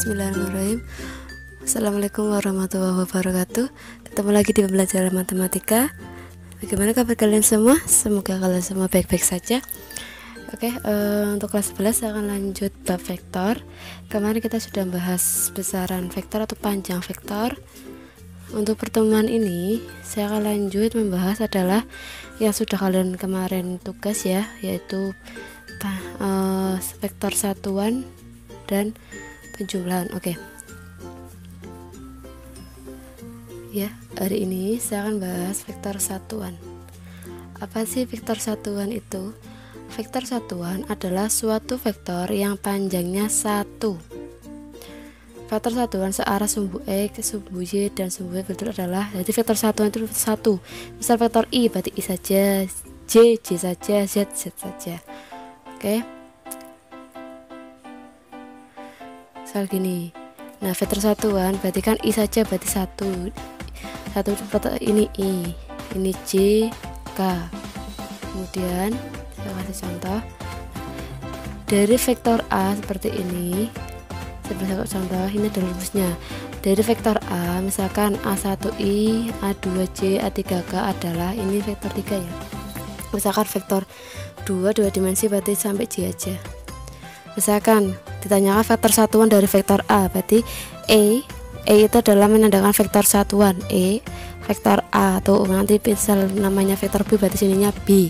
Bismillahirrahmanirrahim. Assalamualaikum warahmatullahi wabarakatuh. Ketemu lagi di pembelajaran matematika. Bagaimana kabar kalian semua? Semoga kalian semua baik-baik saja. Oke, untuk kelas 11 saya akan lanjut bab vektor. Kemarin kita sudah bahas besaran vektor atau panjang vektor. Untuk pertemuan ini saya akan lanjut membahas adalah yang sudah kalian kemarin tugas ya, yaitu vektor satuan dan penjumlahan. Oke. Ya, hari ini saya akan bahas vektor satuan. Apa sih vektor satuan itu? Vektor satuan adalah suatu vektor yang panjangnya 1. Vektor satuan searah sumbu X, sumbu Y, dan sumbu Y betul adalah, jadi vektor satuan itu 1. Misal vektor I berarti I saja, J saja, Z saja. Oke. Misal gini. Nah, vektor satuan berarti kan I saja berarti 1 ini I, ini J, K. Kemudian saya kasih contoh dari vektor A seperti ini. Sebagai contoh, ini adalah rumusnya. Dari vektor A, misalkan A1I, A2J, A3K adalah ini vektor 3 ya. Misalkan vektor 2 dimensi berarti sampai J aja. Misalkan ditanyakan vektor satuan dari vektor A, berarti E itu adalah menandakan vektor satuan vektor A, atau nanti misal namanya vektor B berarti sininya B,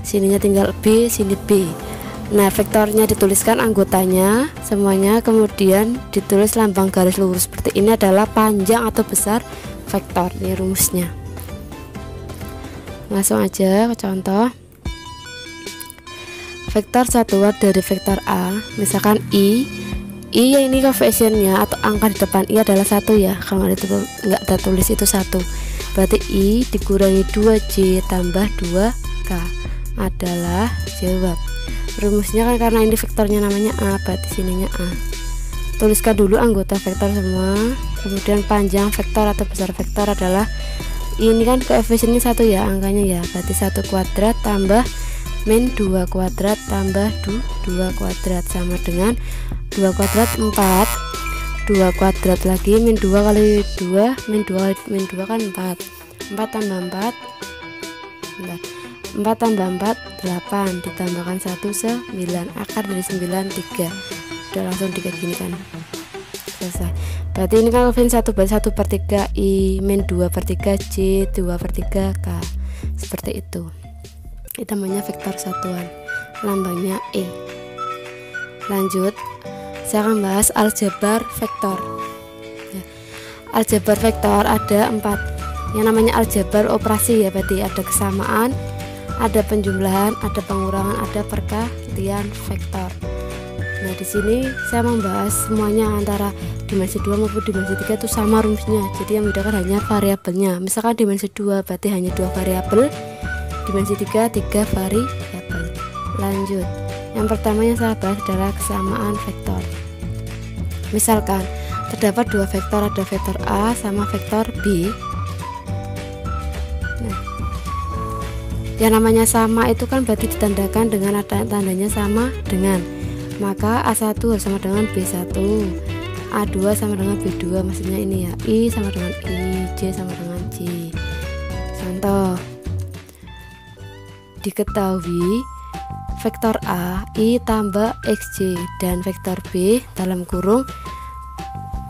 sininya tinggal B, sini B. Nah, vektornya dituliskan anggotanya semuanya, kemudian ditulis lambang garis lurus seperti ini adalah panjang atau besar vektor. Ini rumusnya. Langsung aja ke contoh. Vektor satuan dari vektor A, misalkan I ini koefisiennya atau angka di depan I adalah 1 ya. Kalau nggak ada tulis itu 1, berarti I dikurangi 2J tambah 2K adalah jawab. Rumusnya kan karena ini vektornya namanya A, berarti sininya A. Tuliskan dulu anggota vektor semua, kemudian panjang vektor atau besar vektor adalah ini kan koefisiennya 1 ya, angkanya ya, berarti 1 kuadrat tambah min 2 kuadrat tambah 2 kuadrat sama dengan 2 kuadrat 4, 2 kuadrat lagi min 2 kali 2 min 2 kan 4 tambah 4 4 tambah 4 8 ditambahkan 1 9, akar dari 9 3. Udah langsung kayak gini kan, selesai. Berarti ini kan koefisien 1 berarti 1/3 I min 2/3 J 2/3 K, seperti itu. Itu namanya vektor satuan, lambangnya E. Lanjut, saya akan bahas aljabar vektor ya. Aljabar vektor ada 4. Yang namanya aljabar operasi ya, berarti ada kesamaan, ada penjumlahan, ada pengurangan, ada perkalian vektor. Nah, di sini saya membahas semuanya antara dimensi 2 maupun dimensi 3 itu sama rumusnya. Jadi yang membedakan hanya variabelnya. Misalkan dimensi 2 berarti hanya 2 variabel, dimensi 3 variabel. Lanjut, yang pertama yang saya bahas adalah kesamaan vektor. Misalkan terdapat 2 vektor, ada vektor A sama vektor B. Nah, yang namanya sama itu kan berarti ditandakan dengan ada tandanya sama dengan, maka A1 harus sama dengan B1, A2 sama dengan B2, maksudnya ini ya, I sama dengan I, J sama dengan J. Contoh, diketahui vektor A I tambah XJ dan vektor B dalam kurung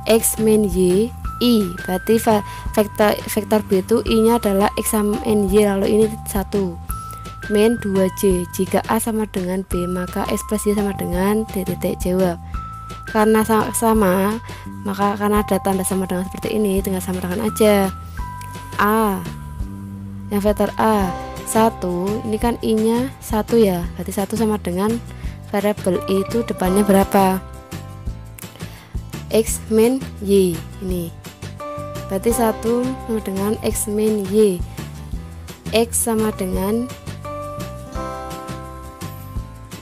X min Y I, berarti vektor B itu I nya adalah X sama Y, lalu ini 1 min 2J. Jika A sama dengan B maka X plus Y sama dengan titik. Jawab. Karena sama, maka karena ada tanda sama dengan seperti ini, tinggal sama dengan aja. A, yang vektor A 1, ini kan I nya 1 ya, berarti 1 sama dengan variabel I itu depannya berapa, X min Y. Ini berarti 1 sama dengan X min Y, X sama dengan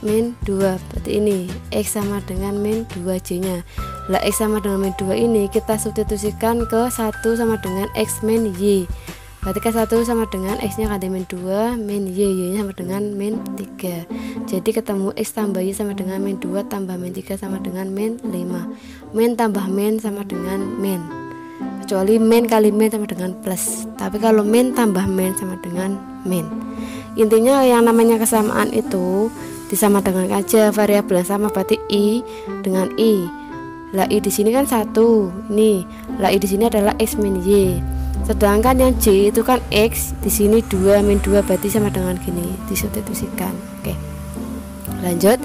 min 2, berarti ini X sama dengan min 2J nya. Lah X sama dengan min 2 ini kita substitusikan ke 1 sama dengan X min Y, Berarti K1 sama dengan X nya ganti min 2, min Y nya sama dengan min 3. Jadi ketemu X tambah Y sama dengan min 2 tambah min 3 sama dengan min 5. Min tambah min sama dengan min, kecuali min kali min sama dengan plus. Tapi kalau min tambah min sama dengan min. Intinya yang namanya kesamaan itu disama dengan aja variabel yang sama, berarti I dengan I. Lah I di sini kan 1. Nih, lah I di sini adalah X min Y. Sedangkan yang J itu kan X, di sini 2 min 2, berarti sama dengan gini, disubstitusikan. Oke. Lanjut,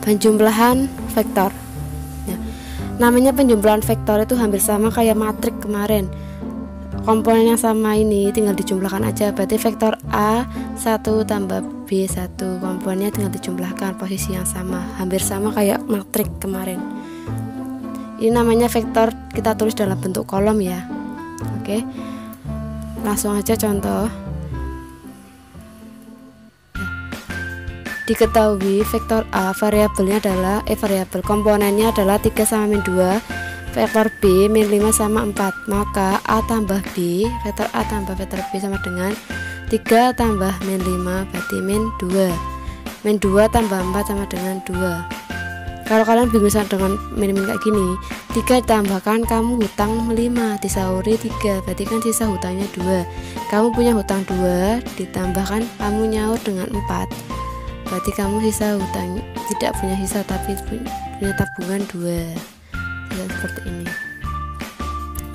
penjumlahan vektor. Ya. Namanya penjumlahan vektor itu hampir sama kayak matrik kemarin. Komponen yang sama ini tinggal dijumlahkan aja, berarti vektor A1 tambah B1, komponennya tinggal dijumlahkan, posisi yang sama, hampir sama kayak matrik kemarin. Ini namanya vektor, kita tulis dalam bentuk kolom ya. Oke, langsung aja contoh. Diketahui vektor A variabelnya adalah variabel komponennya adalah 3 sama min 2, vektor B min 5 sama 4, maka A tambah B, vektor A tambah vektor B sama dengan 3 tambah min 5, berarti min 2. Min 2 tambah 4 sama dengan 2. Kalau kalian bingung dengan min-min kayak gini, 3 tambahkan kamu hutang 5 disauri 3, berarti kan sisa hutangnya 2. Kamu punya hutang 2 ditambahkan kamu nyaur dengan 4, berarti kamu sisa hutang, tidak punya sisa tapi punya tabungan 2. Ya, seperti ini.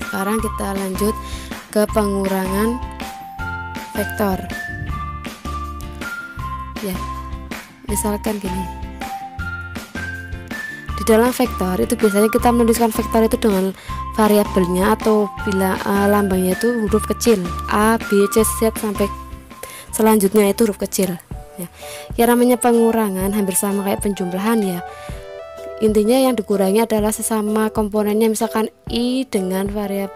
Sekarang kita lanjut ke pengurangan vektor. Ya, misalkan gini. Di dalam vektor itu biasanya kita menuliskan vektor itu dengan variabelnya atau bila lambangnya itu huruf kecil A, B, C, Z sampai selanjutnya itu huruf kecil. Ya namanya pengurangan hampir sama kayak penjumlahan ya. Intinya yang dikurangi adalah sesama komponennya, misalkan I dengan variabel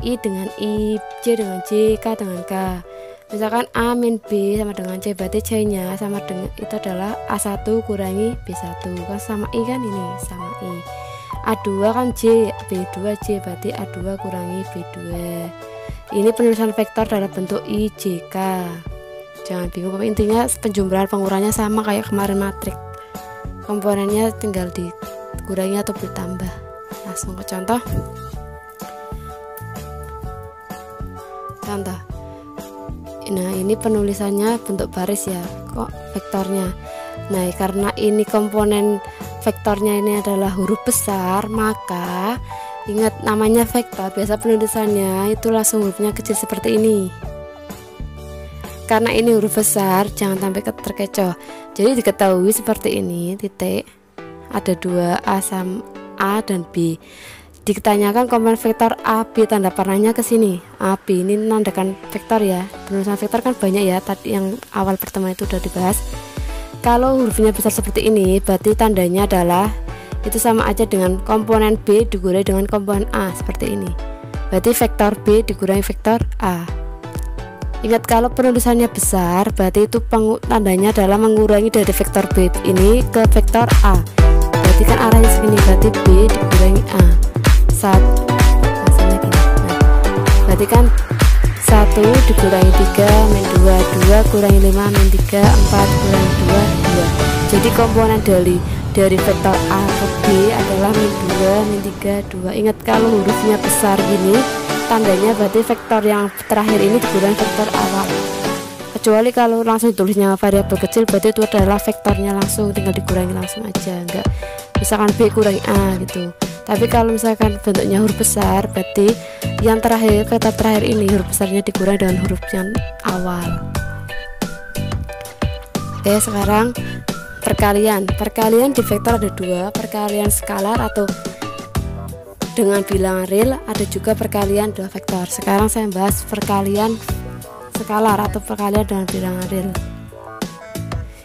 I dengan I, J dengan J, K dengan K. Misalkan A min B sama dengan C, berarti C nya sama dengan itu adalah A1 kurangi B1, kan sama I kan, ini sama I. A2 kan J, B2 J, berarti A2 kurangi B2. Ini penulisan vektor dalam bentuk I, J, K. Jangan bingung, intinya penjumlahan pengurangannya sama kayak kemarin matrik. Komponennya tinggal dikurangi atau ditambah. Langsung ke contoh. Nah ini penulisannya bentuk baris ya, kok vektornya. Nah karena ini komponen vektornya ini adalah huruf besar, maka ingat namanya vektor, biasa penulisannya itu langsung hurufnya kecil seperti ini. Karena ini huruf besar, jangan sampai terkecoh. Jadi diketahui seperti ini, titik, ada 2 A dan B. Ditanyakan komponen vektor A, B, tanda panahnya ke sini. A, B ini menandakan vektor ya. Penulisan vektor kan banyak ya, tadi yang awal pertemuan itu udah dibahas. Kalau hurufnya besar seperti ini, berarti tandanya adalah itu sama aja dengan komponen B dikurangi dengan komponen A, seperti ini. Berarti vektor B dikurangi vektor A. Ingat kalau penulisannya besar, berarti itu tandanya adalah mengurangi dari vektor B ini ke vektor A. Berarti kan arahnya segini, berarti B dikurangi A. Hasilnya gini. Nah, berarti kan 1 dikurangi 3 min 2, 2 kurangi 5 min 3, 4 kurangi 2, 2. Jadi komponen dari vektor A ke B adalah min 2, min 3, 2. Ingat kalau hurufnya besar gini, tandanya berarti vektor yang terakhir ini dikurangi vektor awal. Kecuali kalau langsung tulisnya variabel kecil, berarti itu adalah vektornya langsung, tinggal dikurangi langsung aja, enggak misalkan B kurangi A gitu. Tapi kalau misalkan bentuknya huruf besar, berarti yang terakhir, vektor terakhir ini huruf besarnya dikurangi dengan huruf yang awal. Oke, sekarang perkalian. Perkalian di vektor ada 2, perkalian skalar atau dengan bilangan real, ada juga perkalian 2 vektor. Sekarang saya bahas perkalian skalar atau perkalian dengan bilangan real.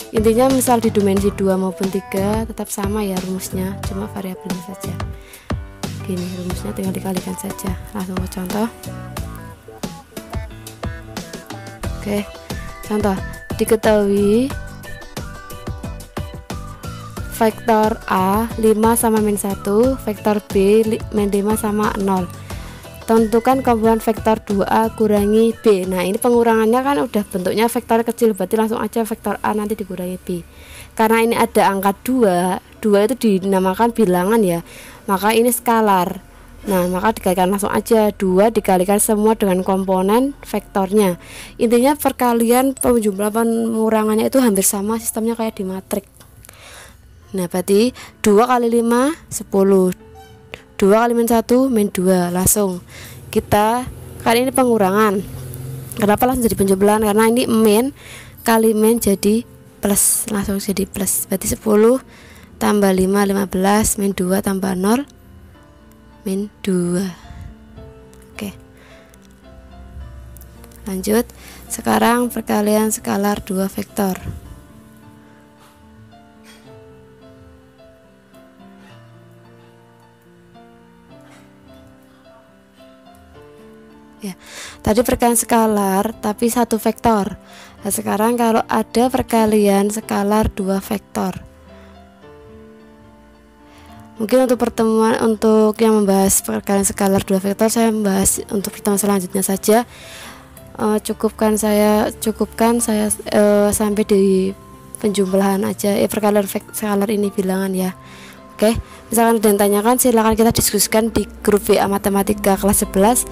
Intinya misal di dimensi 2 maupun 3 tetap sama ya rumusnya, cuma variabelnya saja. Gini rumusnya, tinggal dikalikan saja. Langsung ke contoh. Oke, contoh. Diketahui vektor A 5 sama min 1, vektor B min 5 sama 0. tentukan komponen vektor 2A kurangi B. Nah ini pengurangannya kan udah bentuknya vektor kecil, berarti langsung aja vektor A nanti dikurangi B. Karena ini ada angka 2 itu dinamakan bilangan ya, maka ini skalar. Nah maka dikalikan langsung aja, 2 dikalikan semua dengan komponen vektornya. Intinya perkalian penjumlahan pengurangannya itu hampir sama sistemnya kayak di matrik. Nah berarti 2 kali 5 10, 2 kali min 1 min 2. Langsung kita, kali ini pengurangan, kenapa langsung jadi penjumlahan? Karena ini min kali min jadi plus, langsung jadi plus. Berarti 10 tambah 5 15 min 2 tambah 0 min 2. Oke, lanjut. Sekarang perkalian skalar 2 vektor. Ya, tadi perkalian skalar tapi satu vektor. Nah, sekarang kalau ada perkalian skalar 2 vektor, mungkin untuk pertemuan, untuk yang membahas perkalian skalar 2 vektor, saya membahas untuk pertemuan selanjutnya saja. Cukupkan saya sampai di penjumlahan aja, perkalian skalar ini bilangan ya. Oke, misalkan ada yang tanyakan, silakan kita diskusikan di grup WA Matematika kelas 11.